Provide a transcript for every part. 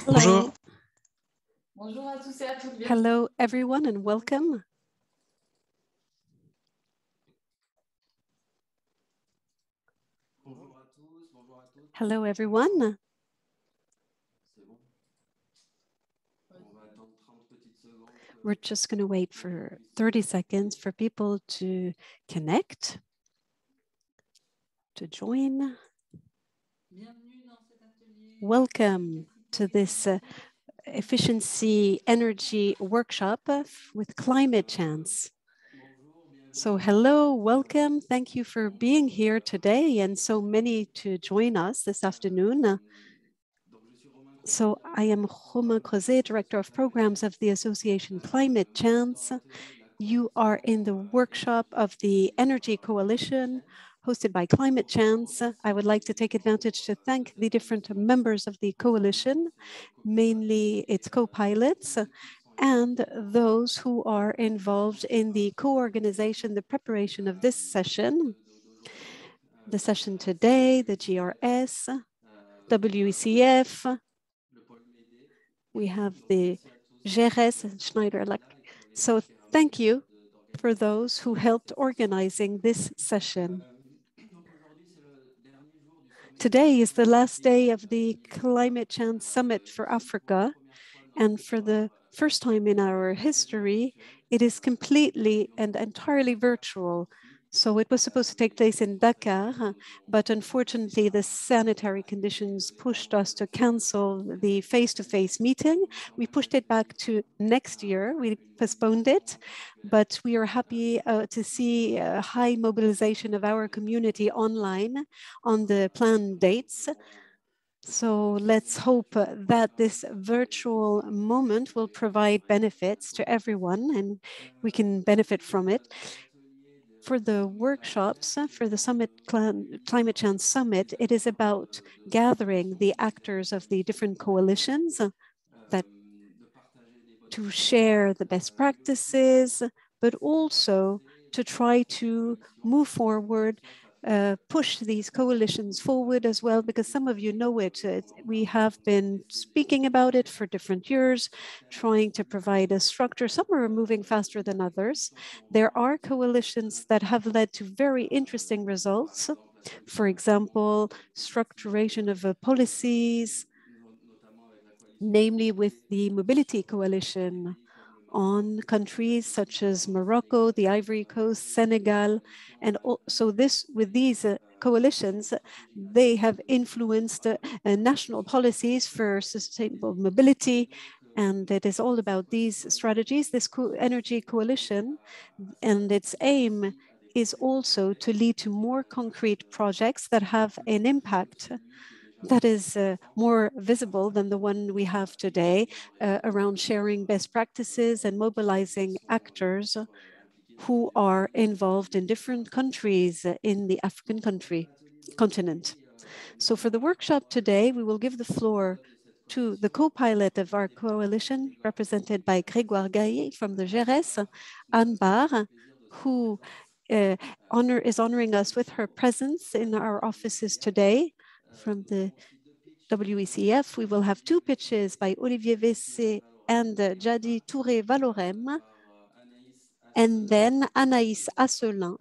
Hello. Bonjour à tous et à toutes. Hello, everyone, and welcome. Hello, everyone. We're just going to wait for 30 seconds for people to connect, to join. Welcome to this efficiency energy workshop with Climate Chance. So hello, welcome. Thank you for being here today and so many to join us this afternoon. So I am Romain Crozet, Director of Programs of the Association Climate Chance. You are in the workshop of the Energy Coalition hosted by Climate Chance. I would like to take advantage to thank the different members of the coalition, mainly its co-pilots, and those who are involved in the co-organization, the preparation of this session. The session today, the GRS, WECF, we have the GRS and Schneider Electric. So thank you for those who helped organizing this session. Today is the last day of the Climate Change Summit for Africa, and for the first time in our history, it is completely and entirely virtual. So it was supposed to take place in Dakar, but unfortunately the sanitary conditions pushed us to cancel the face-to-face meeting. We pushed it back to next year. We postponed it, but we are happy to see a high mobilization of our community online on the planned dates. So let's hope that this virtual moment will provide benefits to everyone and we can benefit from it. For the workshops, for the Climate Change Summit, it is about gathering the actors of the different coalitions that to share the best practices, but also to try to move forward, push these coalitions forward as well, because some of you know it. We have been speaking about it for different years, trying to provide a structure. Some are moving faster than others. There are coalitions that have led to very interesting results. For example, structuration of policies, namely with the Mobility Coalition on countries such as Morocco, the Ivory Coast, Senegal, and also with these coalitions, they have influenced national policies for sustainable mobility, and it is all about these strategies. This energy coalition and its aim is also to lead to more concrete projects that have an impact that is more visible than the one we have today around sharing best practices and mobilizing actors who are involved in different countries in the African continent. So for the workshop today, we will give the floor to the co-pilot of our coalition, represented by Grégoire Gaillet from the GRS, Anne Barr, who is honoring us with her presence in our offices today. From the WECF, we will have two pitches by Olivier Vessé and Jadi Touré-Valorem, and then Anaïs Asselin.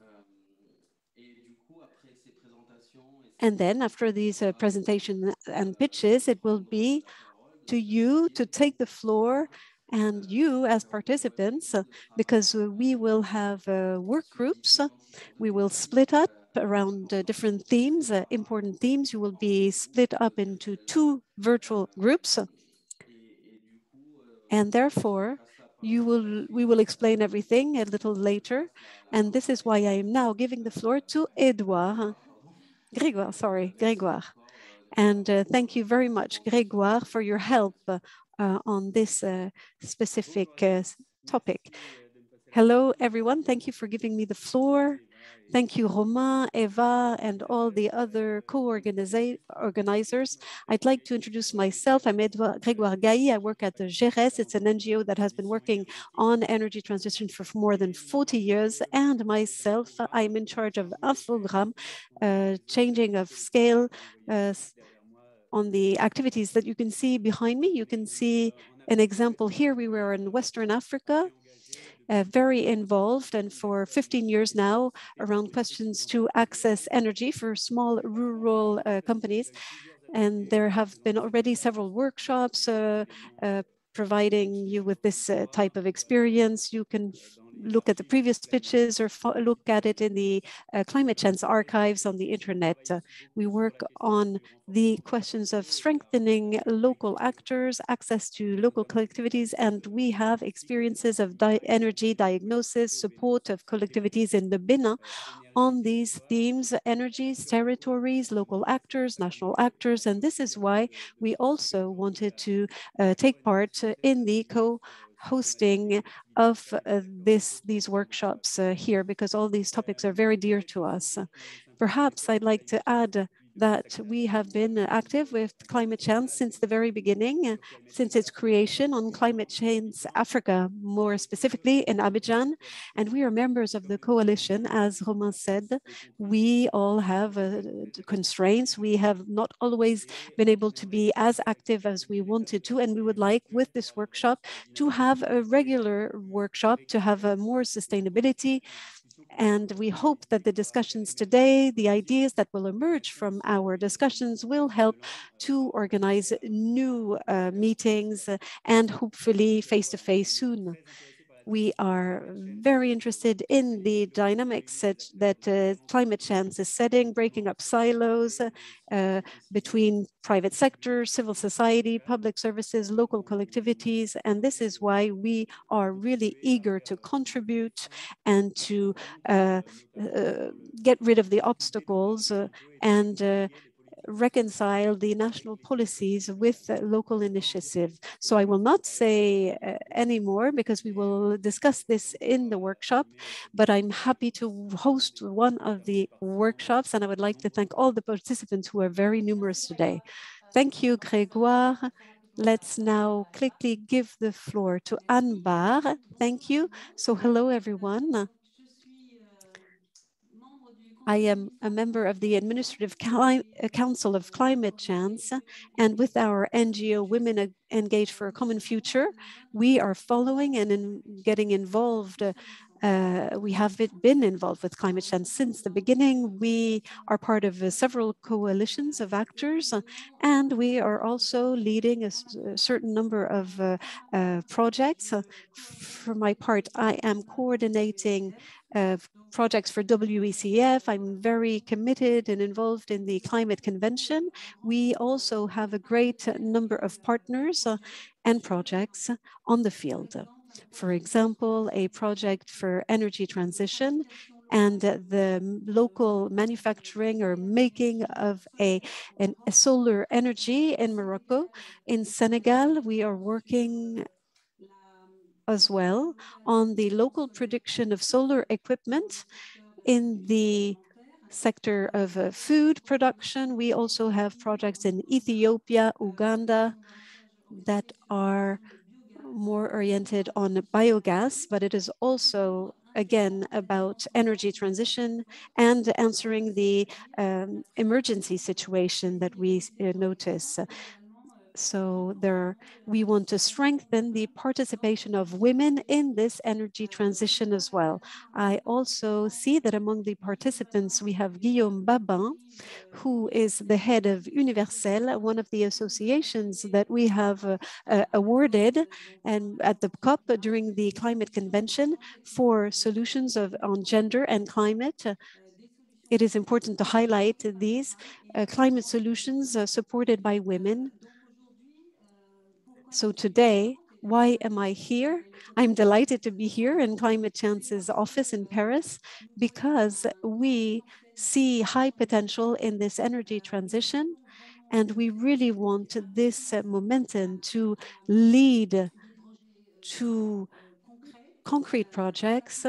And then after these presentations and pitches, it will be to you to take the floor and you as participants, because we will have work groups. We will split up around different themes, important themes. You will be split up into two virtual groups. And therefore, we will explain everything a little later. And this is why I am now giving the floor to Grégoire. And thank you very much, Grégoire, for your help on this specific topic. Hello, everyone. Thank you for giving me the floor. Thank you, Romain, Eva, and all the other co-organizers. I'd like to introduce myself. I'm Grégoire Gaillet. I work at the GRS. It's an NGO that has been working on energy transition for more than 40 years. And myself, I'm in charge of Infogramme, changing of scale, on the activities that you can see behind me. You can see an example here. We were in Western Africa, very involved, and for 15 years now, around questions to access energy for small rural companies. And there have been already several workshops providing you with this type of experience. You can look at the previous pitches or look at it in the climate change archives on the internet. We work on the questions of strengthening local actors, access to local collectivities, and we have experiences of energy diagnosis, support of collectivities in the Bénin on these themes: energies, territories, local actors, national actors. And this is why we also wanted to take part in the co-hosting of these workshops here, because all these topics are very dear to us. Perhaps I'd like to add that we have been active with Climate Change since the very beginning, since its creation on Climate Change Africa, more specifically in Abidjan. And we are members of the coalition. As Romain said, we all have constraints. We have not always been able to be as active as we wanted to. And we would like, with this workshop, to have a regular workshop, to have more sustainability. And we hope that the discussions today, the ideas that will emerge from our discussions, will help to organize new meetings and hopefully face-to-face soon. We are very interested in the dynamics that climate change is setting, breaking up silos between private sector, civil society, public services, local collectivities. And this is why we are really eager to contribute and to get rid of the obstacles and reconcile the national policies with local initiative. So I will not say any more, because we will discuss this in the workshop, but I'm happy to host one of the workshops, and I would like to thank all the participants who are very numerous today. Thank you, Grégoire. Let's now quickly give the floor to Anne Barr. Thank you. So hello, everyone. I am a member of the Administrative Council of Climate Change, and with our NGO Women Engaged for a Common Future, we are following and getting involved. We have been involved with climate change since the beginning. We are part of several coalitions of actors, and we are also leading a certain number of projects. For my part, I am coordinating projects for WECF. I'm very committed and involved in the Climate Convention. We also have a great number of partners and projects on the field. For example, a project for energy transition and the local manufacturing or making of a solar energy in Morocco. In Senegal, we are working as well on the local production of solar equipment in the sector of food production. We also have projects in Ethiopia, Uganda, that are more oriented on biogas, but it is also, again, about energy transition and answering the emergency situation that we notice. So we want to strengthen the participation of women in this energy transition as well. I also see that among the participants, we have Guillaume Babin, who is the head of Universel, one of the associations that we have awarded and at the COP during the climate convention for solutions on gender and climate. It is important to highlight these climate solutions supported by women. So today, why am I here? I'm delighted to be here in Climate Chance's office in Paris, because we see high potential in this energy transition, and we really want this momentum to lead to concrete projects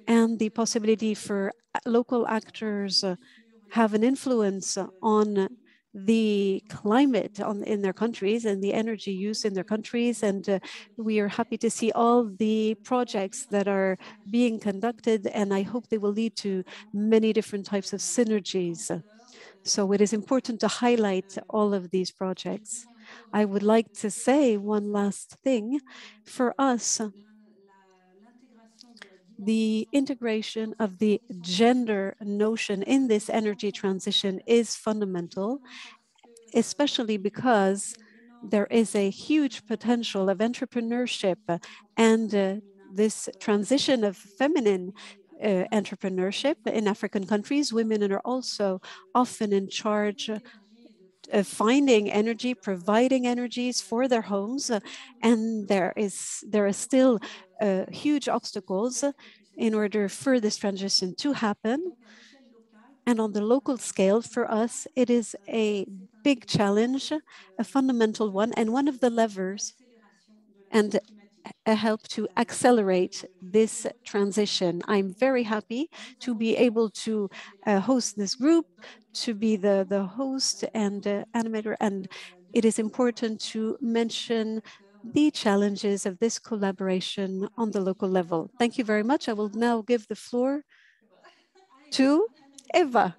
and the possibility for local actors have an influence on the climate in their countries and the energy use in their countries. And we are happy to see all the projects that are being conducted, and I hope they will lead to many different types of synergies. So it is important to highlight all of these projects. I would like to say one last thing. For us, the integration of the gender notion in this energy transition is fundamental, especially because there is a huge potential of entrepreneurship and this transition of feminine entrepreneurship in African countries. Women are also often in charge of finding energy, providing energies for their homes, and there are still huge obstacles in order for this transition to happen. And on the local scale, for us, it is a big challenge, a fundamental one, and one of the levers and help to accelerate this transition. I'm very happy to be able to host this group, to be the host and animator, and it is important to mention the challenges of this collaboration on the local level. Thank you very much. I will now give the floor to Eva.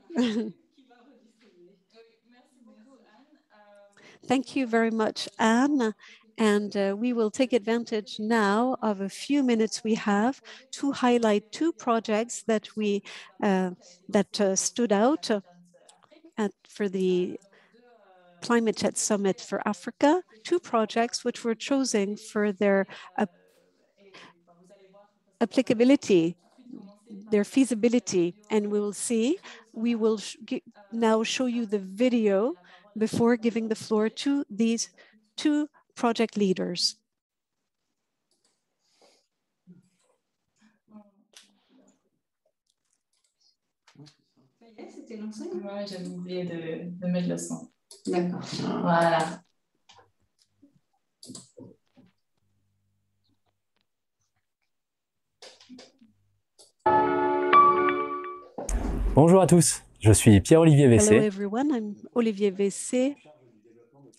Thank you very much, Anne. And we will take advantage now of a few minutes we have to highlight two projects that stood out for the Climate Change Summit for Africa, two projects which were chosen for their applicability, their feasibility, and we will see. We will now show you the video before giving the floor to these two project leaders. C'était lancé? Ouais, j'avais oublié de mettre le son. D'accord. Voilà. Bonjour à tous, je suis Pierre-Olivier Hello Vessé. everyone, I'm Olivier Vessé.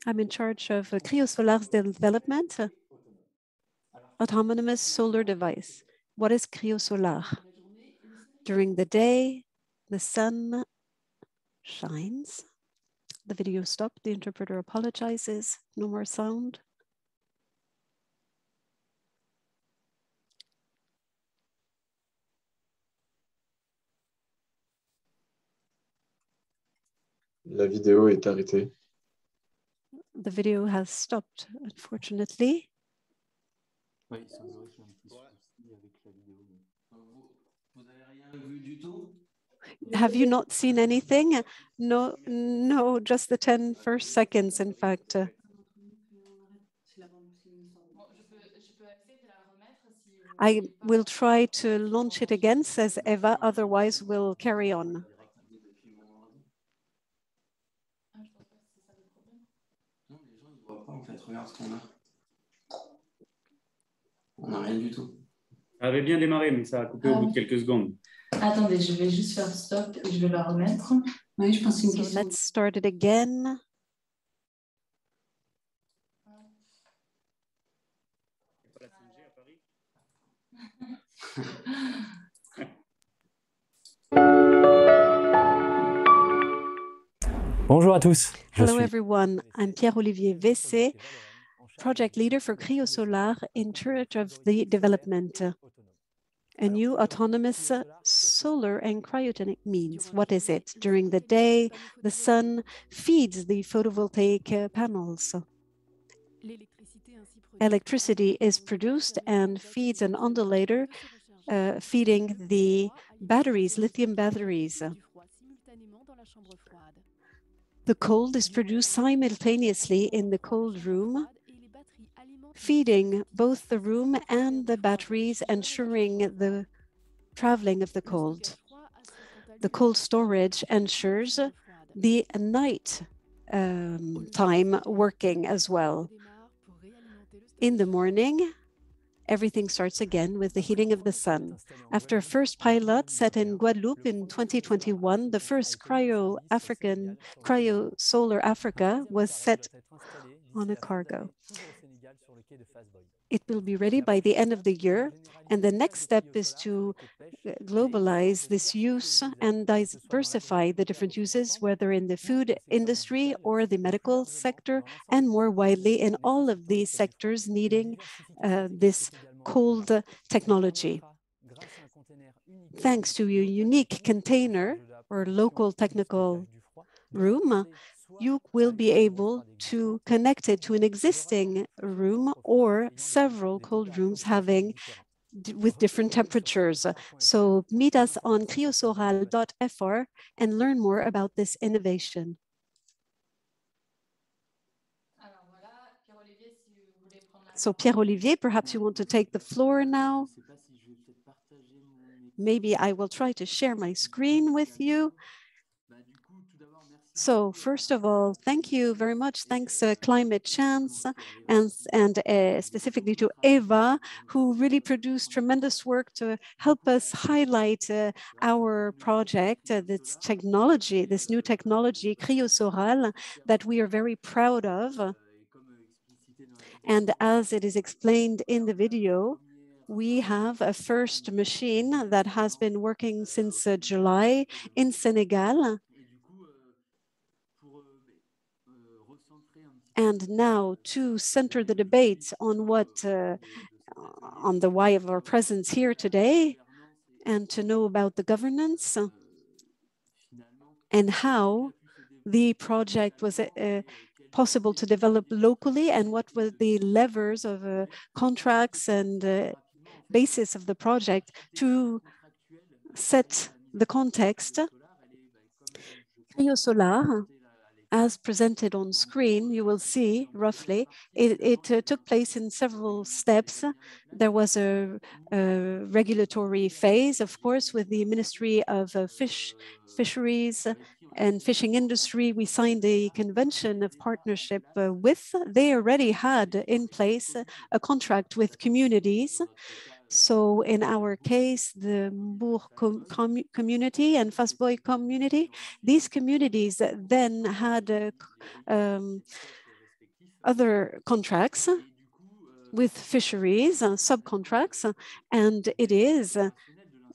I'm in charge of Cryosolar's development, autonomous solar device. What is Cryosolar? During the day, the sun shines. The video stopped, the interpreter apologizes, no more sound. La vidéo est arrêtée. The video has stopped, unfortunately. Have you not seen anything? No, no, just the 10 first seconds, in fact. I will try to launch it again, says Eva, otherwise we'll carry on. On n'a rien du tout. Ça avait bien démarré, mais ça a coupé au bout de quelques secondes. Attendez, je vais juste faire stop et je vais la remettre. Oui, je pense que c'est une question. Let's start it again. Bonjour à tous. Hello everyone, I'm Pierre-Olivier Vessé, project leader for Cryosolar in charge of the development. A new autonomous solar and cryogenic means. What is it? During the day, the sun feeds the photovoltaic panels. Electricity is produced and feeds an undulator, feeding the batteries, lithium batteries. The cold is produced simultaneously in the cold room, feeding both the room and the batteries, ensuring the traveling of the cold. The cold storage ensures the night time working as well. In the morning, everything starts again with the heating of the sun. After a first pilot set in Guadeloupe in 2021, the first Cryo Solar Africa was set on a cargo. It will be ready by the end of the year. And the next step is to globalize this use and diversify the different uses, whether in the food industry or the medical sector, and more widely in all of these sectors needing this cold technology. Thanks to a unique container or local technical room, you will be able to connect it to an existing room or several cold rooms with different temperatures. So meet us on criosoral.fr and learn more about this innovation. So Pierre-Olivier, perhaps you want to take the floor now. Maybe I will try to share my screen with you. So first of all, thank you very much. Thanks Climate Chance and specifically to Eva, who really produced tremendous work to help us highlight our project, this technology, this new technology, Criosoral, that we are very proud of. And as it is explained in the video, we have a first machine that has been working since July in Senegal. And now to center the debate on on the why of our presence here today, and to know about the governance and how the project was possible to develop locally, and what were the levers of contracts and basis of the project to set the context. Criosolar, as presented on screen, you will see roughly, it took place in several steps. There was a regulatory phase, of course, with the Ministry of Fisheries and Fishing Industry. We signed a convention of partnership with. They already had in place a contract with communities. So in our case, the Mbour community and Fasboy community, these communities then had other contracts with fisheries, subcontracts, and it is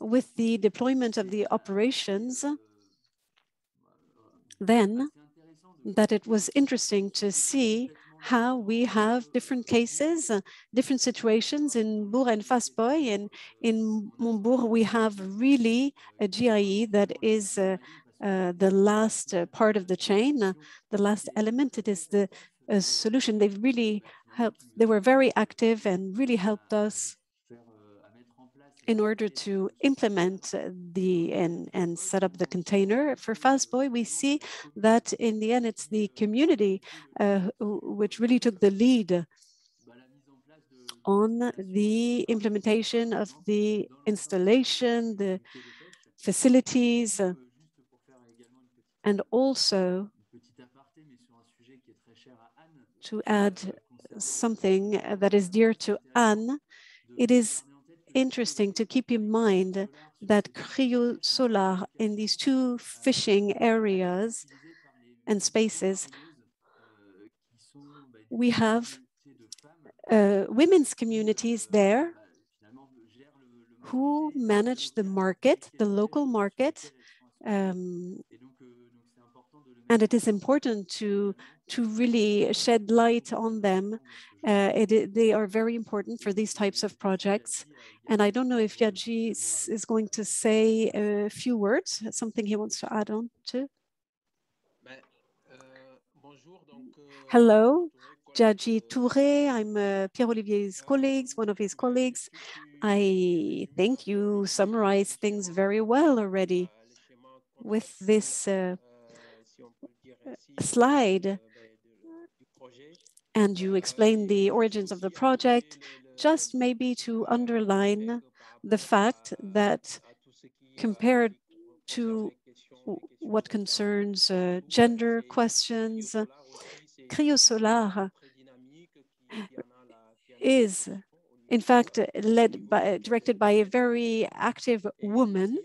with the deployment of the operations then that it was interesting to see how we have different cases, different situations in Mbour and Fasboy. And in Mbour, we have really a GIE that is the last part of the chain, the last element. It is the solution. They've really helped. They were very active and really helped us in order to implement and set up the container. For Fastboy, we see that in the end, it's the community which really took the lead on the implementation of the installation, the facilities, and also to add something that is dear to Anne. It is interesting to keep in mind that Criosolar in these two fishing areas and spaces, we have women's communities there who manage the market, the local market. And it is important to really shed light on them. They are very important for these types of projects. And I don't know if Yaji is going to say a few words, something he wants to add on to. Hello, Yaji Touré. I'm Pierre-Olivier's colleagues, one of his colleagues. I think you summarized things very well already with this slide, and you explained the origins of the project. Just maybe to underline the fact that compared to what concerns gender questions, Criosolar is in fact directed by a very active woman.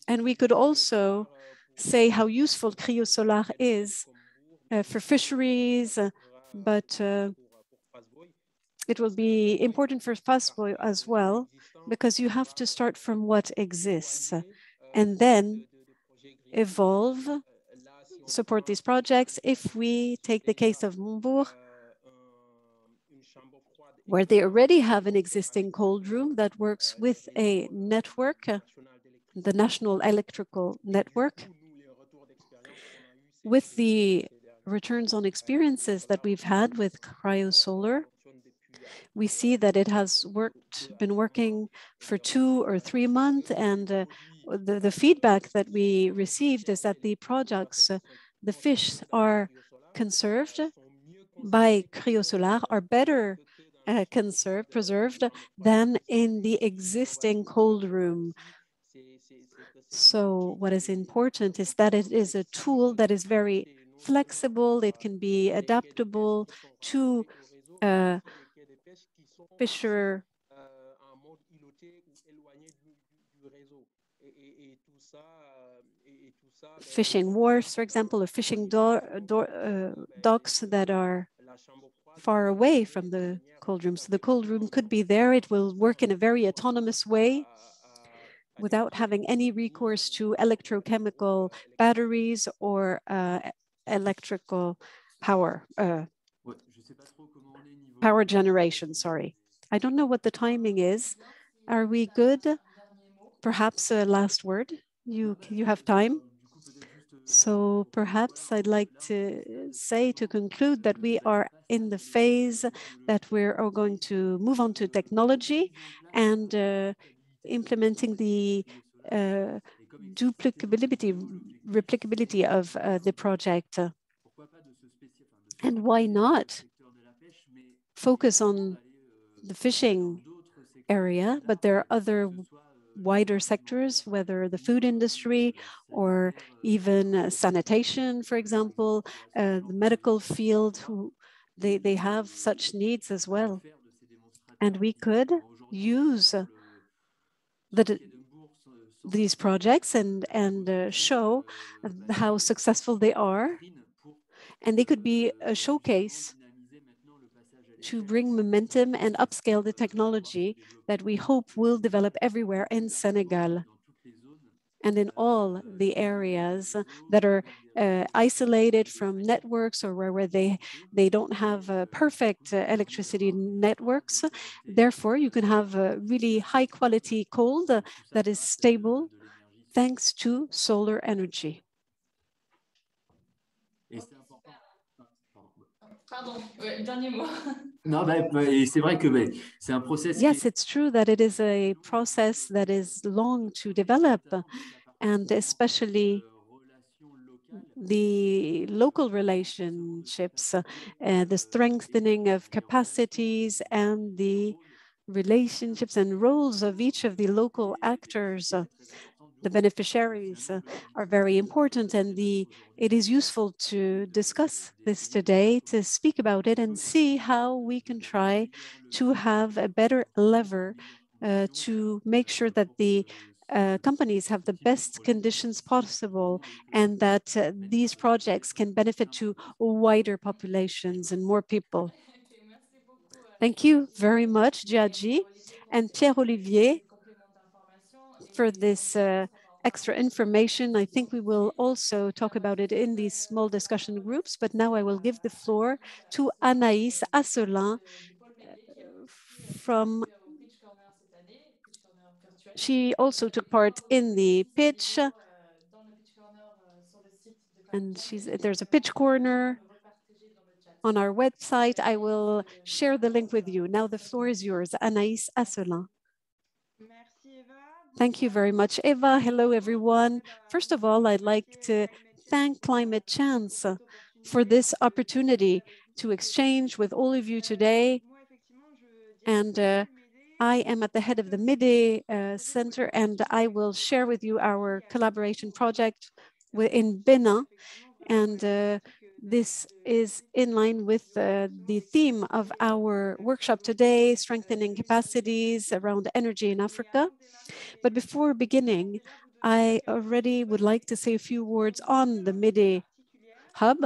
And we could also say how useful Criosolar is for fisheries, but It will be important for FASPO as well, because you have to start from what exists and then evolve, support these projects. If we take the case of Montbourg, where they already have an existing cold room that works with a network, the National Electrical Network, with the returns on experiences that we've had with cryosolar, we see that it has been working for 2 or 3 months, and the feedback that we received is that the products, the fish are conserved by cryosolar, are better preserved than in the existing cold room. So what is important is that it is a tool that is very flexible. It can be adaptable to fisher fishing wharfs, for example, or fishing docks that are far away from the cold room. So the cold room could be there. It will work in a very autonomous way without having any recourse to electrochemical batteries or electrical power generation, sorry. I don't know what the timing is. Are we good? Perhaps a last word? You have time? So perhaps I'd like to say, to conclude, that we are in the phase that we're going to move on to technology and implementing the replicability of the project. And why not focus on the fishing area, but there are other wider sectors, whether the food industry or even sanitation, for example, the medical field, they have such needs as well. And we could use these projects and show how successful they are. And they could be a showcase to bring momentum and upscale the technology that we hope will develop everywhere in Senegal and in all the areas that are isolated from networks or where they don't have perfect electricity networks. Therefore, you can have a really high quality cold that is stable thanks to solar energy. Pardon, dernier mot. Non, c'est vrai que c'est un process. Yes, it's true that it is a process that is long to develop, and especially the local relationships, the strengthening of capacities, and the relationships and roles of each of the local actors. The beneficiaries are very important, and it is useful to discuss this today, to speak about it and see how we can try to have a better lever to make sure that the companies have the best conditions possible and that these projects can benefit to wider populations and more people. Thank you very much, Giagi and Pierre-Olivier, for this extra information. I think we will also talk about it in these small discussion groups, but now I will give the floor to Anaïs Asselin from she also took part in the pitch, and there's a pitch corner on our website. I will share the link with you. Now the floor is yours, Anaïs Asselin. Thank you very much, Eva. Hello, everyone. First of all, I'd like to thank Climate Chance for this opportunity to exchange with all of you today. And I am at the head of the MIDI Center, and I will share with you our collaboration project in Benin. And this is in line with the theme of our workshop today, strengthening capacities around energy in Africa. But before beginning, I already would like to say a few words on the MIDI hub.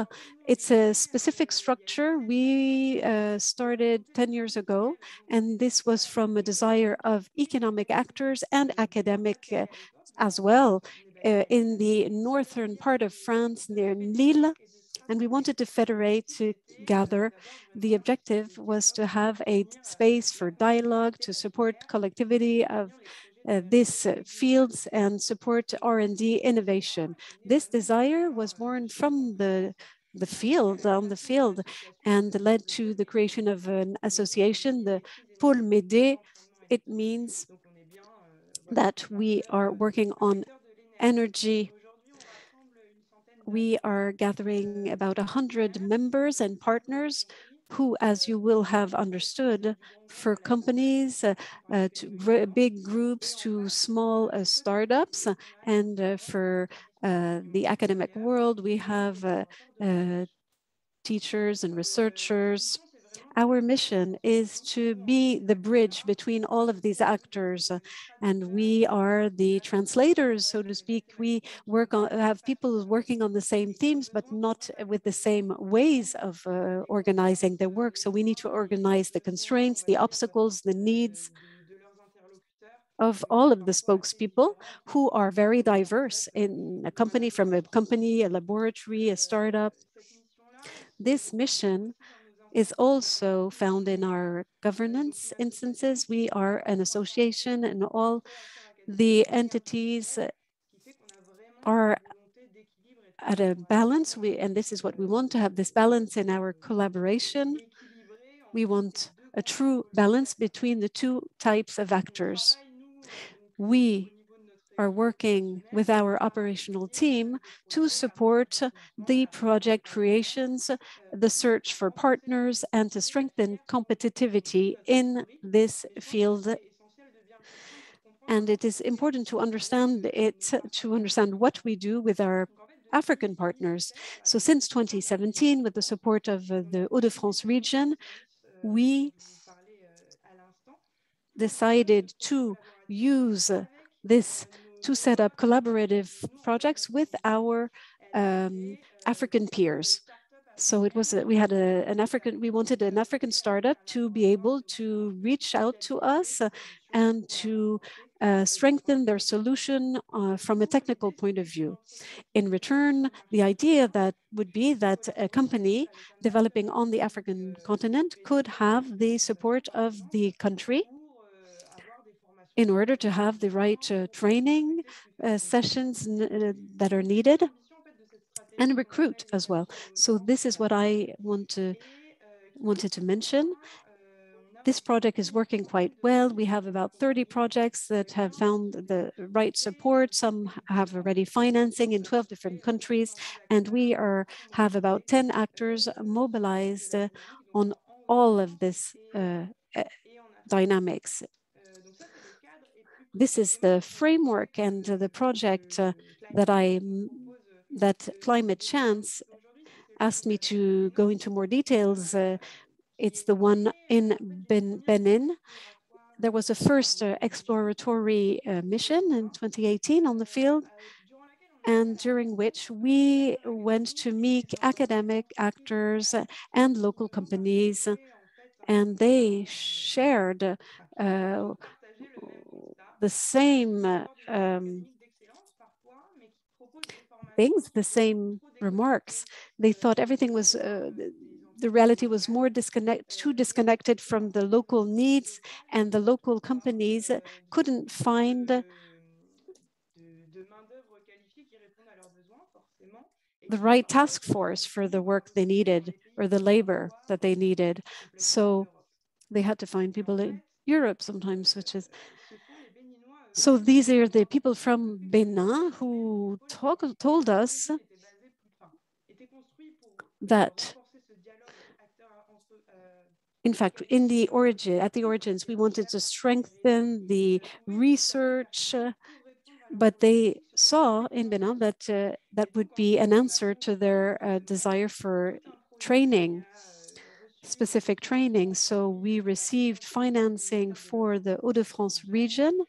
It's a specific structure we started 10 years ago, and this was from a desire of economic actors and academic as well in the northern part of France near Lille. And we wanted to federate, to gather. The objective was to have a space for dialogue, to support collectivity of these fields and support R&D innovation. This desire was born from the field, on the field, and led to the creation of an association, the Pôle Médée. It means that we are working on energy. We are gathering about 100 members and partners who, as you will have understood, for companies, to big groups to small startups, and for the academic world, we have teachers and researchers. Our mission is to be the bridge between all of these actors, and we are the translators, so to speak. We have people working on the same themes, but not with the same ways of organizing their work. So we need to organize the constraints, the obstacles, the needs of all of the spokespeople, who are very diverse in a company, from a company, a laboratory, a startup. This mission is also found in our governance instances. We are an association, and all the entities are at a balance. And this is what we want, to have this balance in our collaboration. We want a true balance between the two types of actors. We are working with our operational team to support the project creations, the search for partners, and to strengthen competitivity in this field. And it is important to understand what we do with our African partners. So since 2017, with the support of the Hauts-de-France region, we decided to use this to set up collaborative projects with our African peers. So it was we had we wanted an African startup to be able to reach out to us and to strengthen their solution from a technical point of view. In return, the idea that would be that a company developing on the African continent could have the support of the country in order to have the right training sessions that are needed, and recruit as well. So this is what I wanted to mention. This project is working quite well. We have about 30 projects that have found the right support. Some have already financing in 12 different countries, and we have about 10 actors mobilized on all of this dynamics. This is the framework and the project that Climate Chance asked me to go into more details. It's the one in Benin. There was a first exploratory mission in 2018 on the field, and during which we went to meet academic actors and local companies, and they shared the same things, the same remarks. They thought everything was, the reality was too disconnected from the local needs, and the local companies couldn't find the right task force for the work they needed, or the labor that they needed. So they had to find people in Europe sometimes, which is, so these are the people from Benin who told us that, in fact, at the origins, we wanted to strengthen the research, but they saw in Benin that that would be an answer to their desire for training, specific training. So we received financing for the Hauts-de-France region,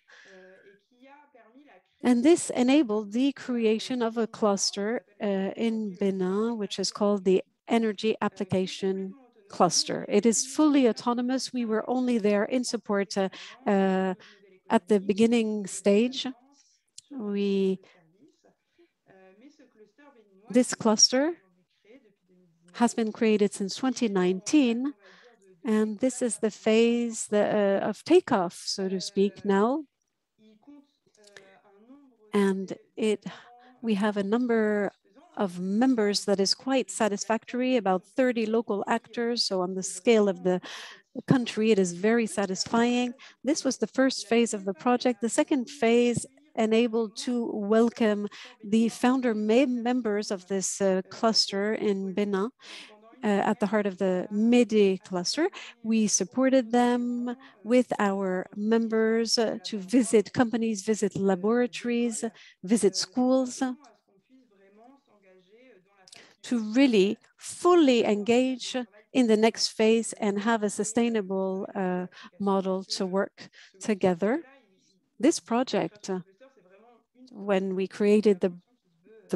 And this enabled the creation of a cluster in Benin, which is called the Energy Application Cluster. It is fully autonomous. We were only there in support at the beginning stage. This cluster has been created since 2019, and this is the phase of takeoff, so to speak, now. And we have a number of members that is quite satisfactory, about 30 local actors. So on the scale of the country, it is very satisfying. This was the first phase of the project. The second phase enabled to welcome the founder members of this cluster in Benin. At the heart of the Midi cluster. We supported them with our members to visit companies, visit laboratories, visit schools, to really fully engage in the next phase and have a sustainable model to work together. This project, when we created the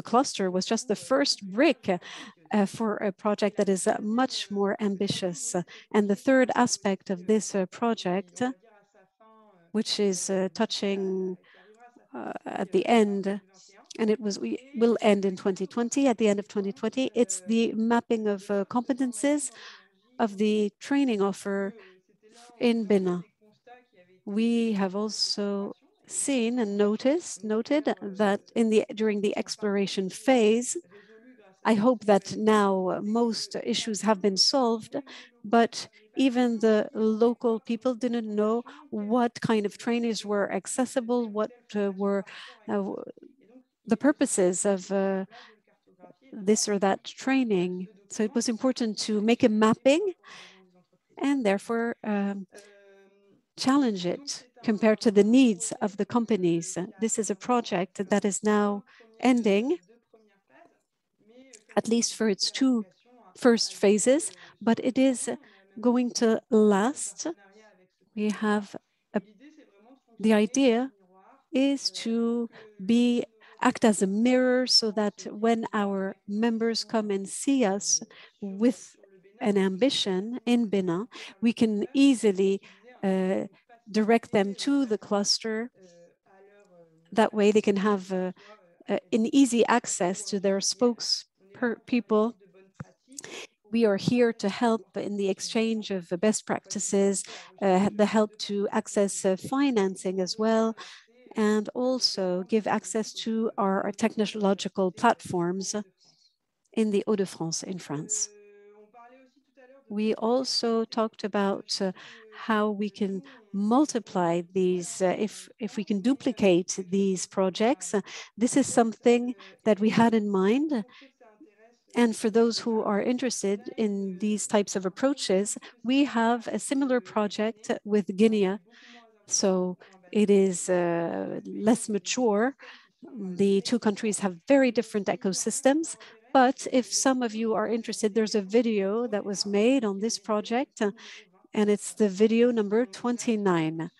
cluster, was just the first brick for a project that is much more ambitious. And the third aspect of this project, which is touching at the end, and we will end in 2020, at the end of 2020, it's the mapping of competences of the training offer in Benin. We have also seen and noted that during the exploration phase, I hope that now most issues have been solved, but even the local people didn't know what kind of trainings were accessible, what were the purposes of this or that training. So it was important to make a mapping and therefore challenge it compared to the needs of the companies. This is a project that is now ending, at least for its two first phases, but it is going to last. We have the idea is to act as a mirror so that when our members come and see us with an ambition in Benin, we can easily direct them to the cluster. That way they can have an easy access to their spokespeople. We are here to help in the exchange of best practices, the help to access financing as well, and also give access to our technological platforms in the Hauts-de-France in France. We also talked about how we can multiply these, if we can duplicate these projects. This is something that we had in mind. And for those who are interested in these types of approaches, we have a similar project with Guinea. So it is less mature. The two countries have very different ecosystems. But if some of you are interested, there's a video that was made on this project, and it's the video number 29.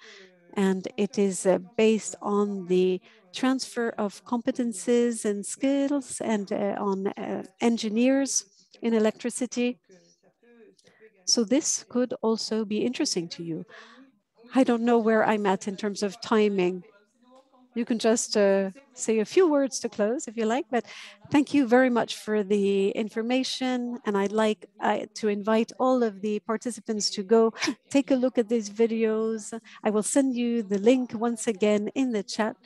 And it is based on the transfer of competences and skills and on engineers in electricity. So this could also be interesting to you. I don't know where I'm at in terms of timing. You can just say a few words to close if you like, but thank you very much for the information. And I'd like to invite all of the participants to go take a look at these videos. I will send you the link once again in the chat.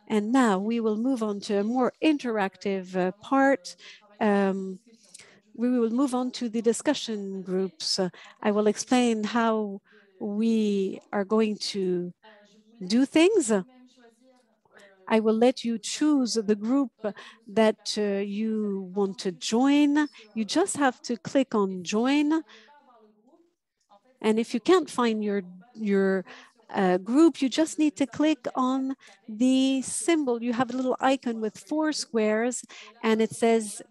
And now we will move on to a more interactive part. We will move on to the discussion groups. I will explain how we are going to do things. I will let you choose the group that you want to join. You just have to click on join. And if you can't find your group, you just need to click on the symbol. You have a little icon with 4 squares and it says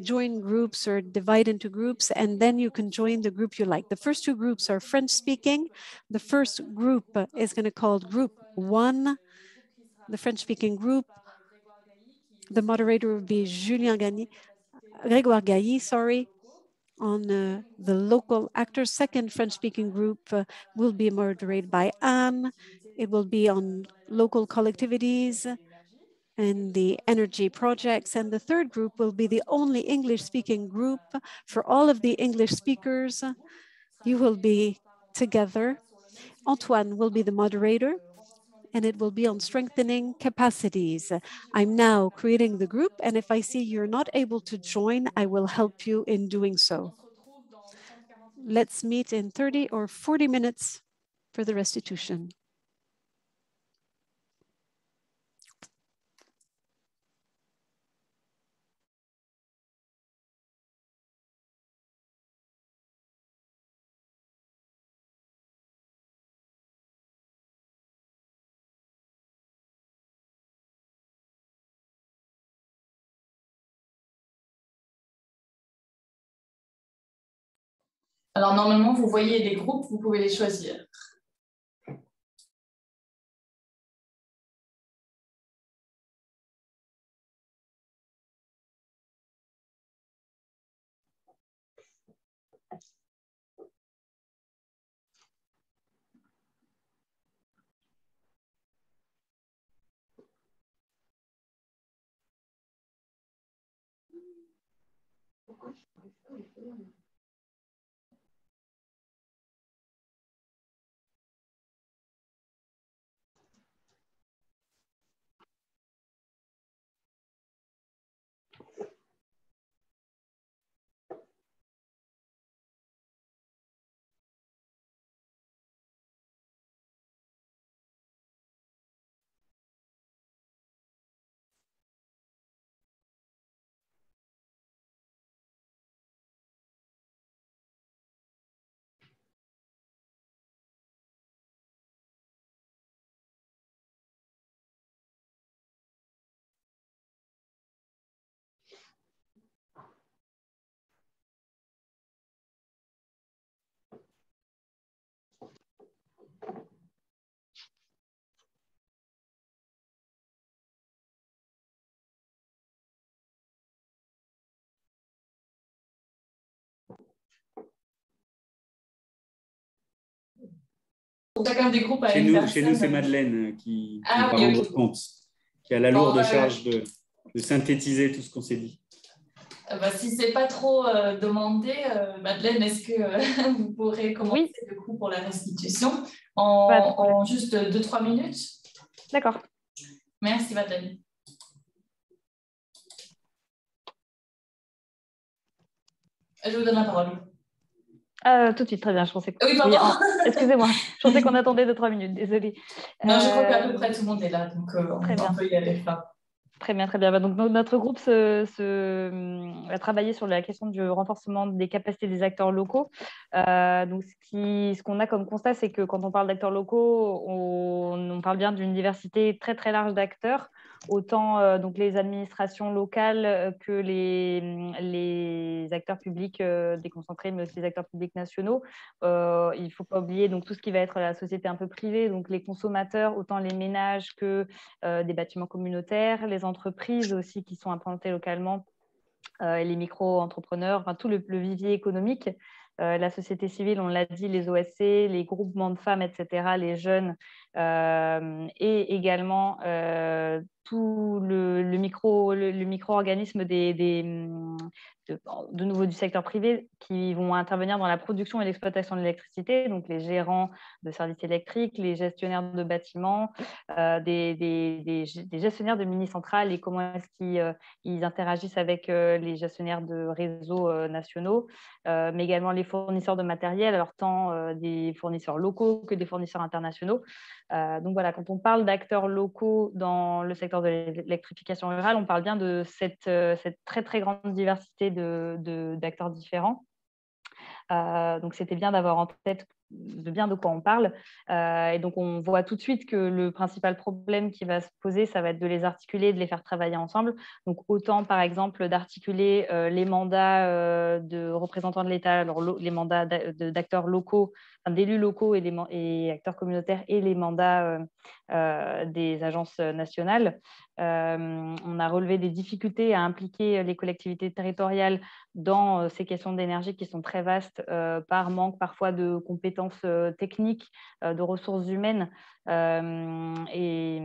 join groups or divide into groups, and then you can join the group you like. The first 2 groups are French speaking. The first group is going to call group 1. the French-speaking group, the moderator will be Grégoire Gailly, sorry, on the local actors. Second French-speaking group will be moderated by Anne. It will be on local collectivities and the energy projects. And the third group will be the only English-speaking group. For all of the English speakers, you will be together. Antoine will be the moderator, and it will be on strengthening capacities. I'm now creating the group, and if I see you're not able to join, I will help you in doing so. Let's meet in 30 or 40 minutes for the restitution. Alors, normalement, vous voyez les groupes, vous pouvez les choisir. Chacun des groupes a une personne. Chez nous, c'est Madeleine qui va oui, rendre compte, qui a la lourde charge de synthétiser tout ce qu'on s'est dit. Si ce n'est pas trop demandé, Madeleine, est-ce que vous pourrez commencer du coup pour la restitution en juste 2-3 minutes? D'accord. Merci, Madeleine. Je vous donne la parole. Tout de suite, très bien. Je pensais que... Oui, pardon. Excusez-moi, je pensais qu'on attendait 2-3 minutes, désolée. Non, je crois qu'à peu près tout le monde est là, donc on peut y aller. Très bien, très bien. Donc, notre groupe a travaillé sur la question du renforcement des capacités des acteurs locaux. Donc, ce qu'on a comme constat, c'est que quand on parle d'acteurs locaux, on parle bien d'une diversité très, très large d'acteurs, autant donc les administrations locales que les acteurs publics déconcentrés, mais aussi les acteurs publics nationaux. Il ne faut pas oublier donc, tout ce qui va être la société un peu privée, donc les consommateurs, autant les ménages que des bâtiments communautaires, les entreprises aussi qui sont implantées localement, et les micro-entrepreneurs, enfin, tout le vivier économique, la société civile, on l'a dit, les OSC, les groupements de femmes, etc., les jeunes, et également tout le micro-organisme de nouveau du secteur privé qui vont intervenir dans la production et l'exploitation de l'électricité, donc les gérants de services électriques, les gestionnaires de bâtiments, des gestionnaires de mini-centrales et comment est-ce qu'ils interagissent avec les gestionnaires de réseaux nationaux, mais également les fournisseurs de matériel, alors tant des fournisseurs locaux que des fournisseurs internationaux. Donc voilà, quand on parle d'acteurs locaux dans le secteur de l'électrification rurale, on parle bien de cette très très grande diversité d'acteurs différents. Donc c'était bien d'avoir en tête bien de quoi on parle. Et donc, on voit tout de suite que le principal problème qui va se poser, ça va être de les articuler, de les faire travailler ensemble. Donc, autant, par exemple, d'articuler les mandats de représentants de l'État, alors les mandats d'acteurs locaux, enfin, d'élus locaux et acteurs communautaires et les mandats des agences nationales. On a relevé des difficultés à impliquer les collectivités territoriales dans ces questions d'énergie qui sont très vastes par manque parfois de compétences techniques, de ressources humaines et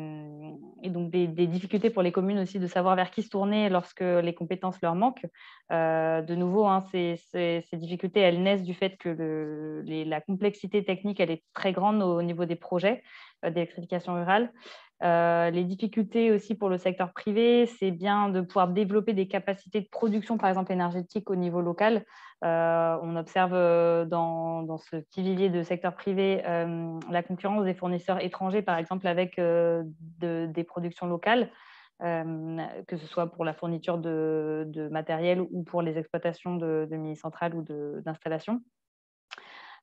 donc des difficultés pour les communes aussi de savoir vers qui se tourner lorsque les compétences leur manquent. De nouveau, hein, ces difficultés, elles naissent du fait que la complexité technique, elle est très grande au niveau des projets d'électrification rurale. Les difficultés aussi pour le secteur privé, c'est bien de pouvoir développer des capacités de production, par exemple énergétique, au niveau local. On observe dans ce petit vivier de secteur privé la concurrence des fournisseurs étrangers, par exemple, avec des productions locales, que ce soit pour la fourniture de matériel ou pour les exploitations de mini-centrales ou d'installations.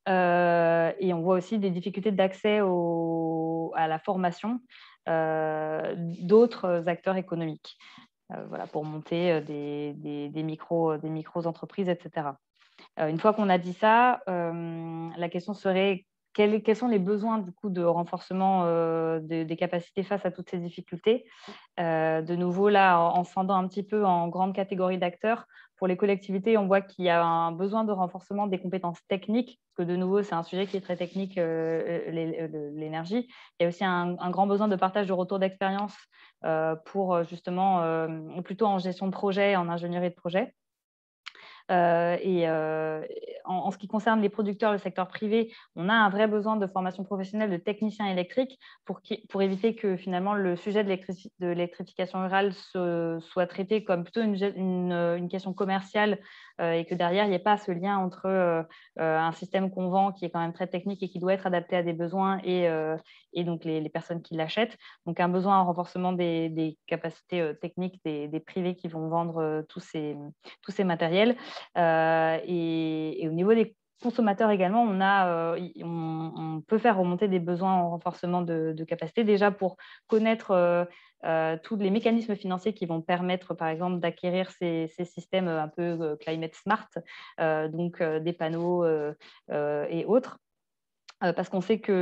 Et on voit aussi des difficultés d'accès à la formation d'autres acteurs économiques, voilà, pour monter des micro-entreprises, etc. Une fois qu'on a dit ça, la question serait quels sont les besoins du coup, de renforcement des capacités face à toutes ces difficultés. De nouveau, là, en scindant un petit peu en grandes catégories d'acteurs, pour les collectivités, on voit qu'il y a un besoin de renforcement des compétences techniques, parce que de nouveau, c'est un sujet qui est très technique, l'énergie. Il y a aussi un grand besoin de partage de retours d'expérience pour justement, plutôt en gestion de projet, en ingénierie de projet. En ce qui concerne les producteurs, le secteur privé, on a un vrai besoin de formation professionnelle de techniciens électriques pour éviter que finalement le sujet de l'électrification rurale soit traité comme plutôt une question commerciale et que derrière, il n'y ait pas ce lien entre un système qu'on vend qui est quand même très technique et qui doit être adapté à des besoins et donc les personnes qui l'achètent. Donc, un besoin en renforcement des capacités techniques des privés qui vont vendre tous ces matériels. Et au niveau des consommateurs également, on peut faire remonter des besoins en renforcement de capacité, déjà pour connaître tous les mécanismes financiers qui vont permettre, par exemple, d'acquérir ces systèmes un peu climate smart, donc des panneaux et autres. Parce qu'on sait qu'il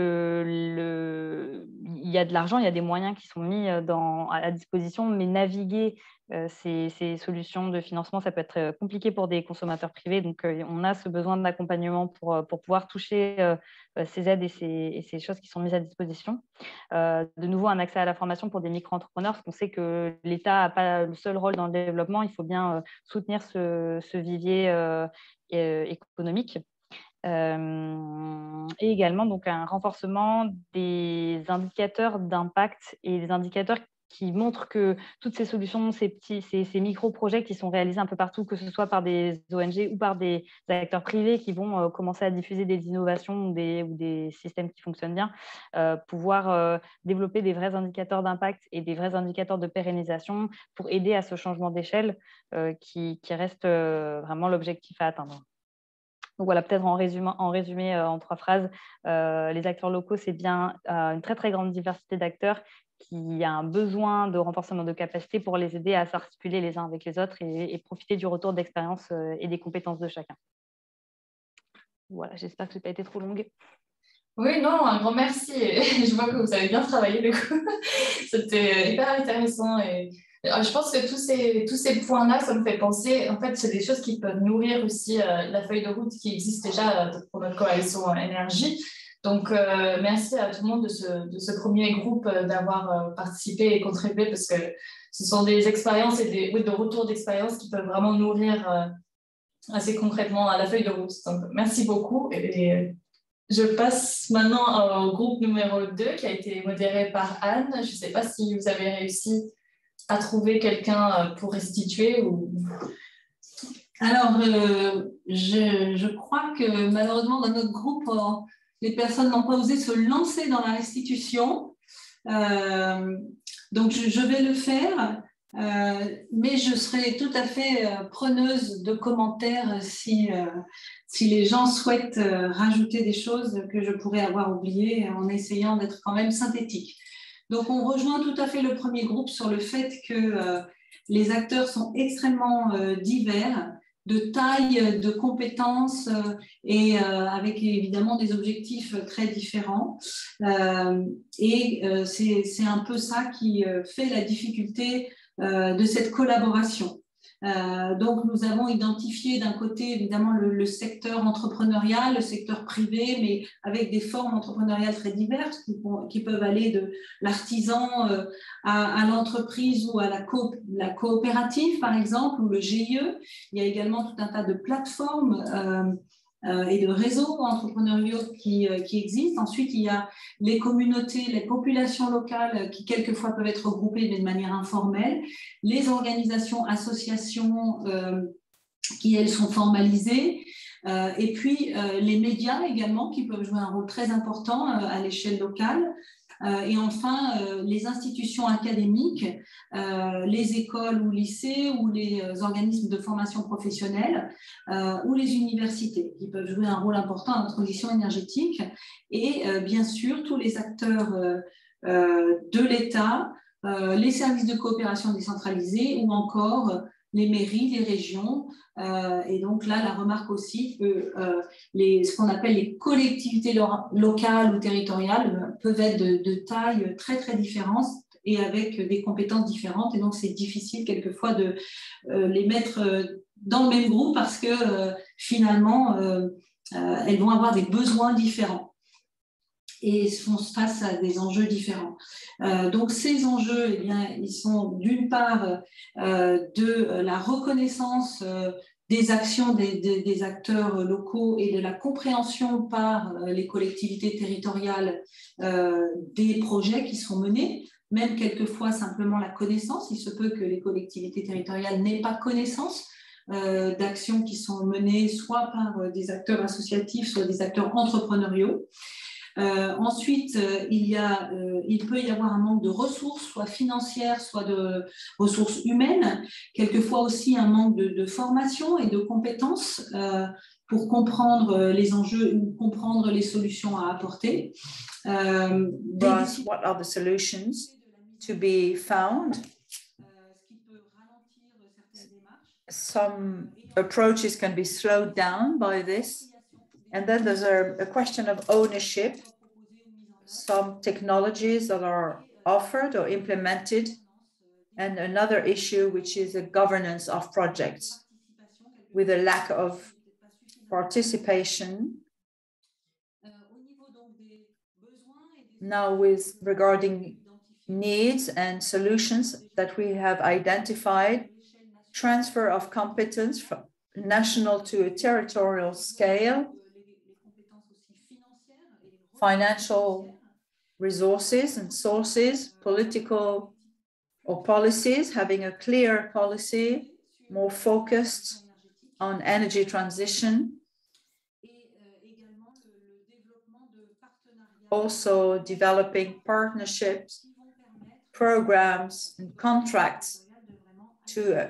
y a de l'argent, il y a des moyens qui sont mis à disposition, mais naviguer ces solutions de financement, ça peut être compliqué pour des consommateurs privés. Donc, on a ce besoin d'accompagnement pour pouvoir toucher ces aides et ces choses qui sont mises à disposition. De nouveau, un accès à la formation pour des micro-entrepreneurs, parce qu'on sait que l'État n'a pas le seul rôle dans le développement. Il faut bien soutenir ce vivier économique. Et également donc, un renforcement des indicateurs d'impact et des indicateurs qui montrent que toutes ces solutions, ces micro-projets qui sont réalisés un peu partout, que ce soit par des ONG ou par des acteurs privés qui vont commencer à diffuser des innovations ou des systèmes qui fonctionnent bien, pouvoir développer des vrais indicateurs d'impact et des vrais indicateurs de pérennisation pour aider à ce changement d'échelle qui reste vraiment l'objectif à atteindre. Donc voilà, peut-être en résumé en 3 phrases, les acteurs locaux, c'est bien une très, très grande diversité d'acteurs qui a un besoin de renforcement de capacité pour les aider à s'articuler les uns avec les autres et profiter du retour d'expérience et des compétences de chacun. Voilà, j'espère que je n'ai pas été trop longue. Oui, non, un grand merci. Je vois que vous avez bien travaillé, du coup. C'était hyper intéressant. Et je pense que tous ces points-là, ça me fait penser, en fait, c'est des choses qui peuvent nourrir aussi la feuille de route qui existe déjà pour notre coalition énergie. Donc, merci à tout le monde de ce premier groupe d'avoir participé et contribué, parce que ce sont des expériences et de retours d'expérience qui peuvent vraiment nourrir assez concrètement à la feuille de route. Donc, merci beaucoup. Et je passe maintenant au groupe numéro 2 qui a été modéré par Anne. Je ne sais pas si vous avez réussi à trouver quelqu'un pour restituer ou... Alors, je crois que malheureusement, dans notre groupe, les personnes n'ont pas osé se lancer dans la restitution. Donc, je vais le faire. Mais je serais tout à fait preneuse de commentaires si les gens souhaitent rajouter des choses que je pourrais avoir oubliées en essayant d'être quand même synthétique. Donc, on rejoint tout à fait le premier groupe sur le fait que les acteurs sont extrêmement divers, de taille, de compétences et avec évidemment des objectifs très différents. C'est un peu ça qui fait la difficulté de cette collaboration. Donc, nous avons identifié d'un côté, évidemment, le secteur entrepreneurial, le secteur privé, mais avec des formes entrepreneuriales très diverses qui peuvent aller de l'artisan à l'entreprise ou à la coopérative, par exemple, ou le GIE. Il y a également tout un tas de plateformes et de réseaux entrepreneuriaux qui existent. Ensuite, il y a les communautés, les populations locales qui quelquefois peuvent être regroupées de manière informelle, les organisations, associations qui, elles, sont formalisées, et puis les médias également qui peuvent jouer un rôle très important à l'échelle locale. Et enfin, les institutions académiques, les écoles ou lycées ou les organismes de formation professionnelle ou les universités qui peuvent jouer un rôle important dans la transition énergétique. Et bien sûr, tous les acteurs de l'État, les services de coopération décentralisés ou encore les mairies, les régions. Et donc là, la remarque aussi que ce qu'on appelle les collectivités locales ou territoriales peuvent être de taille très, très différentes et avec des compétences différentes. Et donc, c'est difficile quelquefois de les mettre dans le même groupe parce que finalement, elles vont avoir des besoins différents et font face à des enjeux différents. Donc, ces enjeux, eh bien, ils sont d'une part de la reconnaissance des actions des acteurs locaux et de la compréhension par les collectivités territoriales des projets qui sont menés, même quelquefois simplement la connaissance. Il se peut que les collectivités territoriales n'aient pas connaissance d'actions qui sont menées soit par des acteurs associatifs, soit des acteurs entrepreneuriaux. Ensuite, il peut y avoir un manque de ressources, soit financières, soit de ressources humaines, quelquefois aussi un manque de formation et de compétences pour comprendre les enjeux ou comprendre les solutions à apporter. What are the solutions to be found? Some approaches can be slowed down by this. And then there's a question of ownership, some technologies that are offered or implemented, and another issue, which is the governance of projects with a lack of participation. Now, regarding needs and solutions that we have identified, transfer of competence from national to a territorial scale, financial resources and sources, political or policies, having a clear policy, more focused on energy transition. Also developing partnerships, programs, and contracts to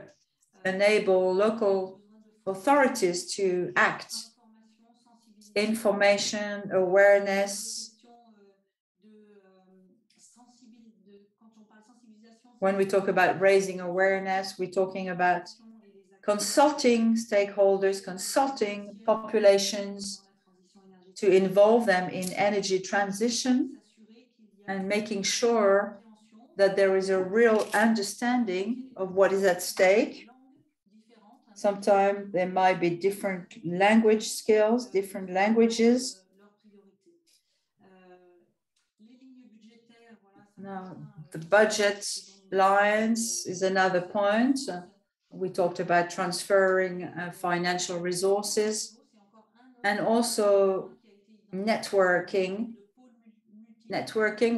enable local authorities to act. Information, awareness. When we talk about raising awareness, we're talking about consulting stakeholders, consulting populations to involve them in energy transition and making sure that there is a real understanding of what is at stake. Sometimes there might be different language skills, different languages. Now, the budget lines is another point. We talked about transferring financial resources and also networking.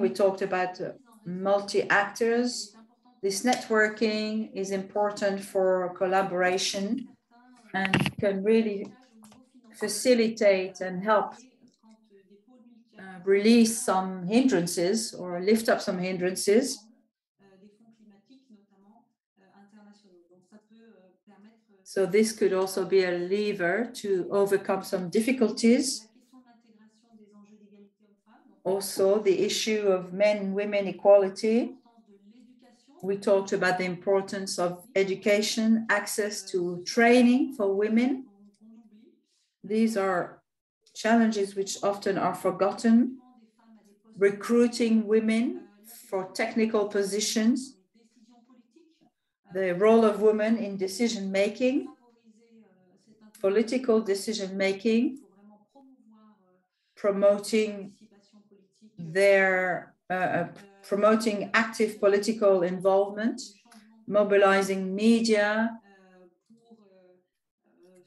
We talked about multi-actors. This networking is important for collaboration and can really facilitate and help release some hindrances or lift up some hindrances. So this could also be a lever to overcome some difficulties. Also, the issue of men and women equality. We talked about the importance of education, access to training for women. These are challenges which often are forgotten. Recruiting women for technical positions, the role of women in decision-making, political decision-making, promoting promoting active political involvement, mobilizing media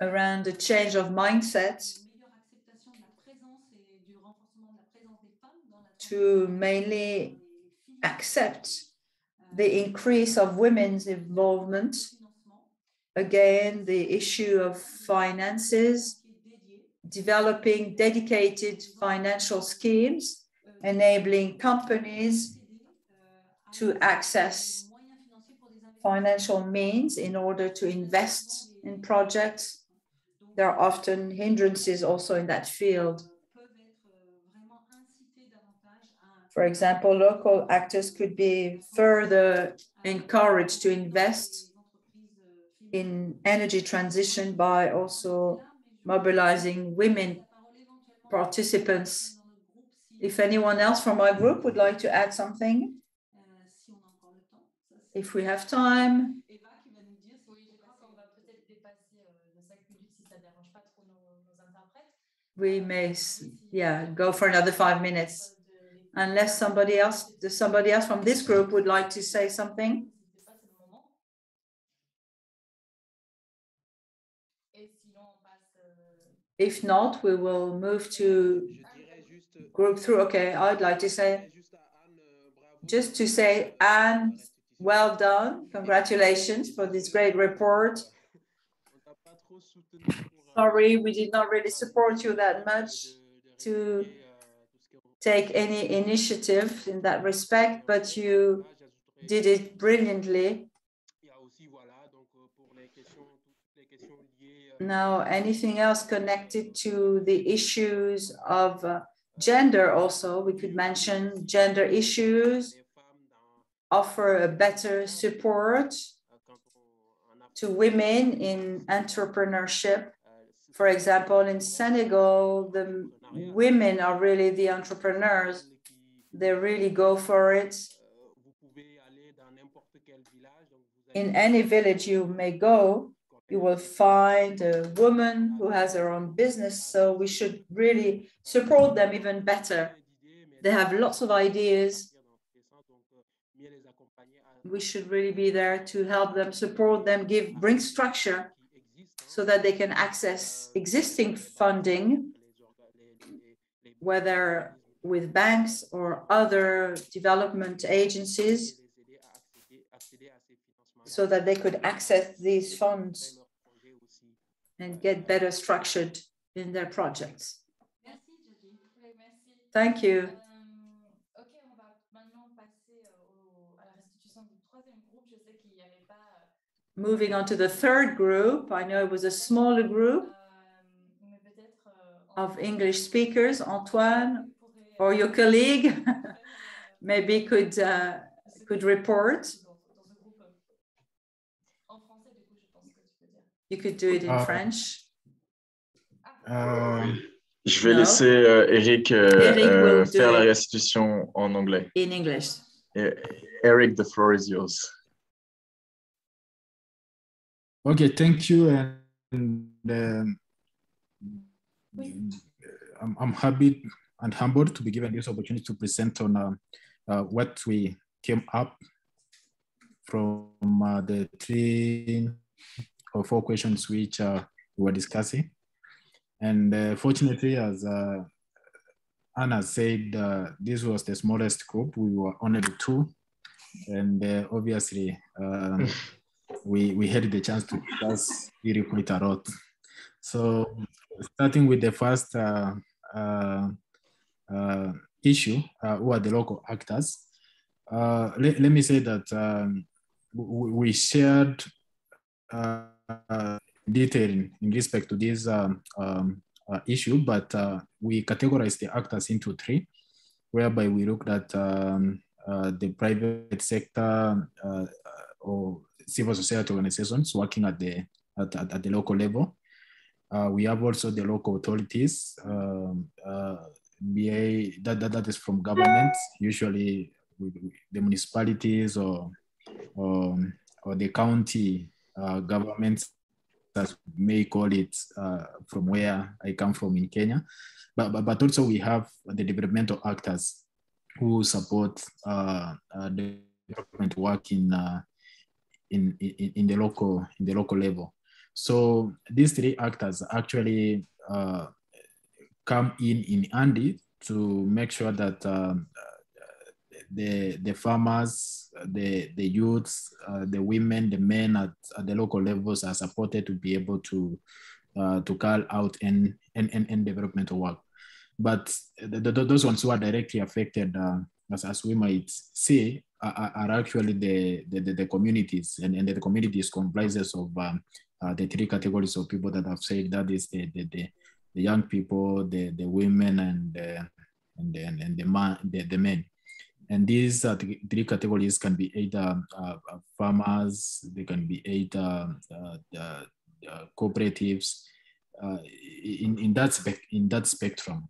around a change of mindset to mainly accept the increase of women's involvement. Again, the issue of finances, developing dedicated financial schemes, enabling companies to access financial means in order to invest in projects. There are often hindrances also in that field. For example, local actors could be further encouraged to invest in energy transition by also mobilizing women participants. If anyone else from my group would like to add something, if we have time. We may, go for another 5 minutes. Unless somebody else from this group would like to say something. If not, we will move to group 3. Okay, I'd like to say, Anne, well done. Congratulations for this great report. Sorry, we did not really support you that much to take any initiative in that respect, but you did it brilliantly. Now, anything else connected to the issues of gender also? We could mention gender issues, offer a better support to women in entrepreneurship. For example, in Senegal, the women are really the entrepreneurs. They really go for it. In any village you may go, you will find a woman who has her own business. So we should really support them even better. They have lots of ideas. We should really be there to help them, support them, bring structure so that they can access existing funding, whether with banks or other development agencies, so that they could access these funds and get better structured in their projects. Thank you. Moving on to the third group, I know it was a smaller group of English speakers. Antoine, or your colleague, maybe could report. You could do it in French. Je vais laisser Eric faire la restitution en anglais. In English. Eric, the floor is yours. Okay, thank you. And I'm happy and humbled to be given this opportunity to present on what we came up from the 3 or 4 questions which we were discussing. And fortunately, as Anna said, this was the smallest group. We were only 2. And obviously, we had the chance to discuss really quite a lot. So starting with the first issue, who are the local actors, let me say that we shared detail in respect to this issue, but we categorize the actors into three, whereby we looked at the private sector or civil society organizations working at the local level. We have also the local authorities, that is from governments, usually the municipalities or the county governments, as we may call it, from where I come from in Kenya. But also we have the developmental actors who support development work in the local level. So these three actors actually come in handy to make sure that the farmers, the youths, the women, the men at the local levels are supported to be able to carry out and developmental work. But those ones who are directly affected, as we might say, are actually the communities, and the communities comprises of the three categories of people that I've said. That is the young people, the women, and the men. And these three categories can be either farmers, they can be either cooperatives, in that spectrum.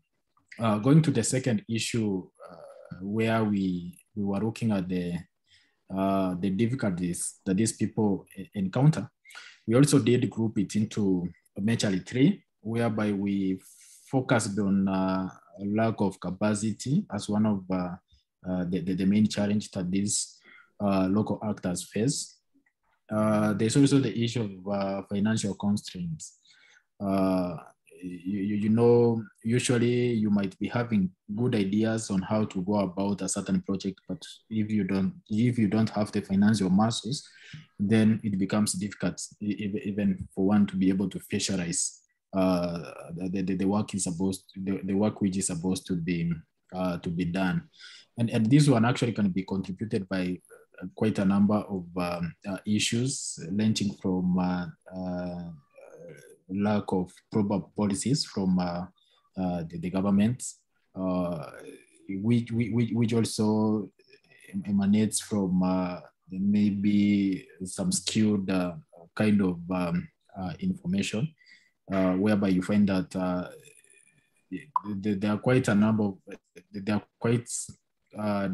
Going to the second issue, where we were looking at the difficulties that these people encounter, we also did group it into majorly three, whereby we focused on lack of capacity as one of the main challenge that these local actors face. There's also the issue of financial constraints. You know, usually you might be having good ideas on how to go about a certain project, but if you don't have the financial muscles, then it becomes difficult even for one to be able to visualize the work which is supposed to be done. And this one actually can be contributed by quite a number of issues, ranging from lack of proper policies from the government, which also emanates from maybe some skewed kind of information, whereby you find that there are quite a number of, there are quite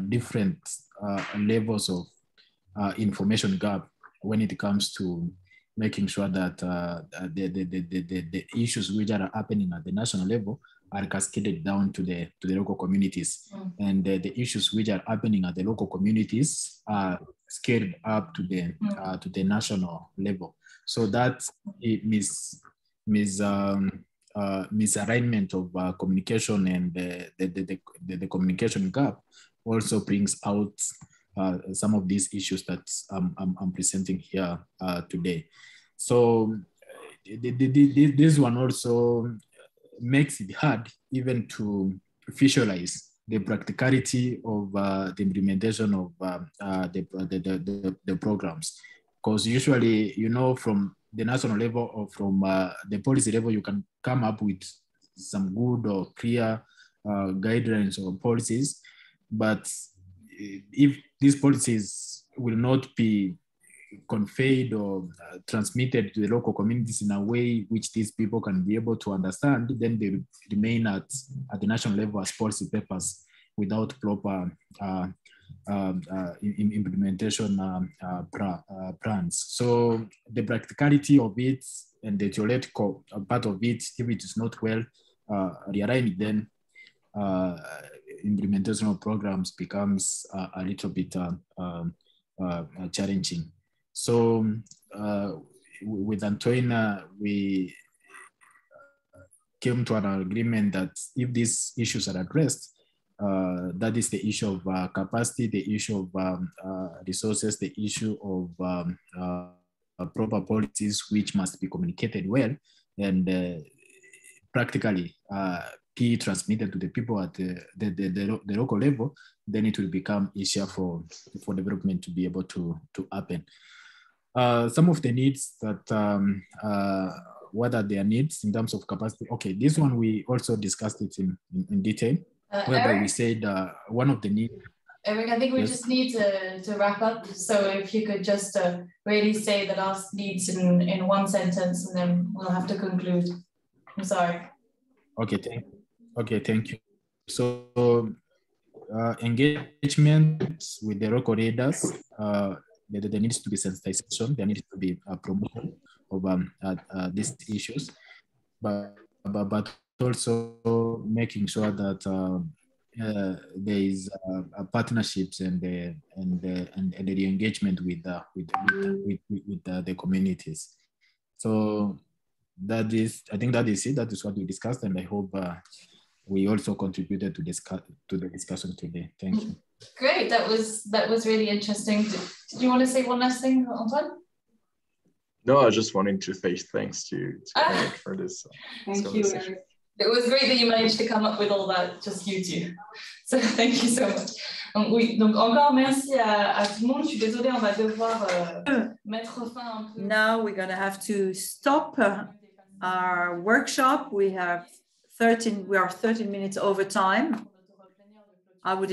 different levels of information gap when it comes to making sure that the issues which are happening at the national level are cascaded down to the local communities, and the issues which are happening at the local communities are scaled up to the national level. So that misalignment of communication and the communication gap also brings out some of these issues that I'm presenting here today. So this one also makes it hard even to visualize the practicality of the implementation of the programs, because usually, you know, from the national level or from the policy level, you can come up with some good or clear guidelines or policies, but if these policies will not be conveyed or transmitted to the local communities in a way which these people can be able to understand, then they remain at the national level as policy papers without proper implementation plans. So the practicality of it and the theoretical part of it, if it is not well realigned, then implementation of programs becomes a little bit challenging. So with Antoina, we came to an agreement that if these issues are addressed, that is the issue of capacity, the issue of resources, the issue of proper policies which must be communicated well and practically be transmitted to the people at the local level, then it will become easier for development to be able to happen. some of the needs that, what are their needs in terms of capacity? Okay, this one we also discussed it in detail, whereby Eric? we said one of the needs. Eric, I think we Yes. just need to wrap up. So if you could just really say the last needs in one sentence, and then we'll have to conclude. I'm sorry. Okay, thank you. So engagement with the local leaders, there needs to be sensitization, there needs to be a promotion of these issues, but also making sure that there is partnerships and the engagement with the communities. So that is, I think that is it. That is what we discussed, and I hope we also contributed to the discussion today. Thank you. Great, that was really interesting. Did you want to say one last thing, Antoine? No, I just wanted to say thanks to Eric for this. Thank you, Eric. It was great that you managed to come up with all that, just you two. So thank you so much. Donc, oui, donc encore merci à tout le monde. Je suis désolée, on va devoir mettre fin un peu. Now we're going to have to stop our workshop. We are 13 minutes over time. I would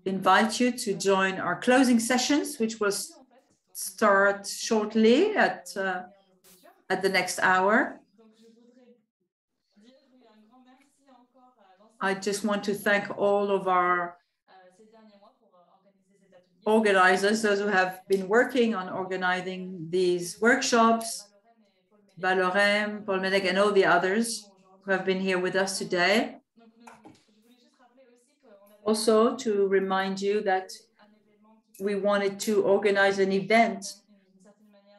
invite you to join our closing sessions, which will start shortly at the next hour. I just want to thank all of our organizers, those who have been working on organizing these workshops, Valorem, Paul Medek, and all the others who have been here with us today. Also, to remind you that we wanted to organize an event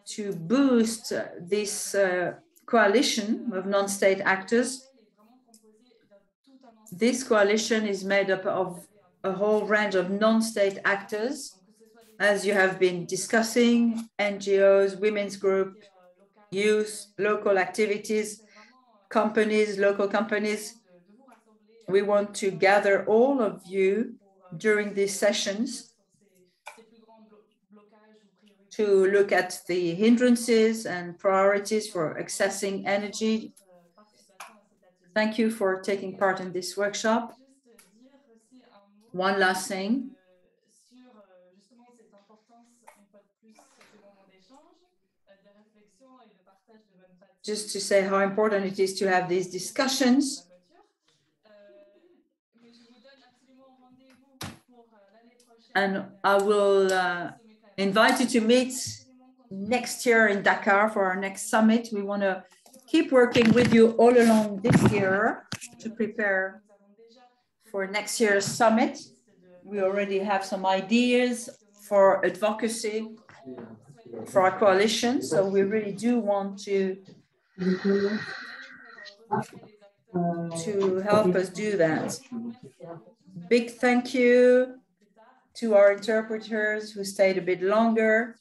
to boost this coalition of non-state actors. This coalition is made up of a whole range of non-state actors, as you have been discussing, NGOs, women's group, youth, local activities, companies, local companies. We want to gather all of you during these sessions to look at the hindrances and priorities for accessing energy. Thank you for taking part in this workshop. One last thing. Just to say how important it is to have these discussions. And I will invite you to meet next year in Dakar for our next summit. We want to keep working with you all along this year to prepare for next year's summit. We already have some ideas for advocacy for our coalition, so we really do want to help us do that. Big thank you to our interpreters who stayed a bit longer.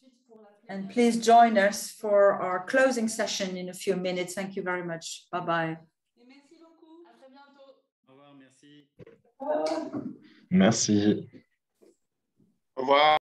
And please join us for our closing session in a few minutes. Thank you very much. Bye-bye. Merci. Au revoir.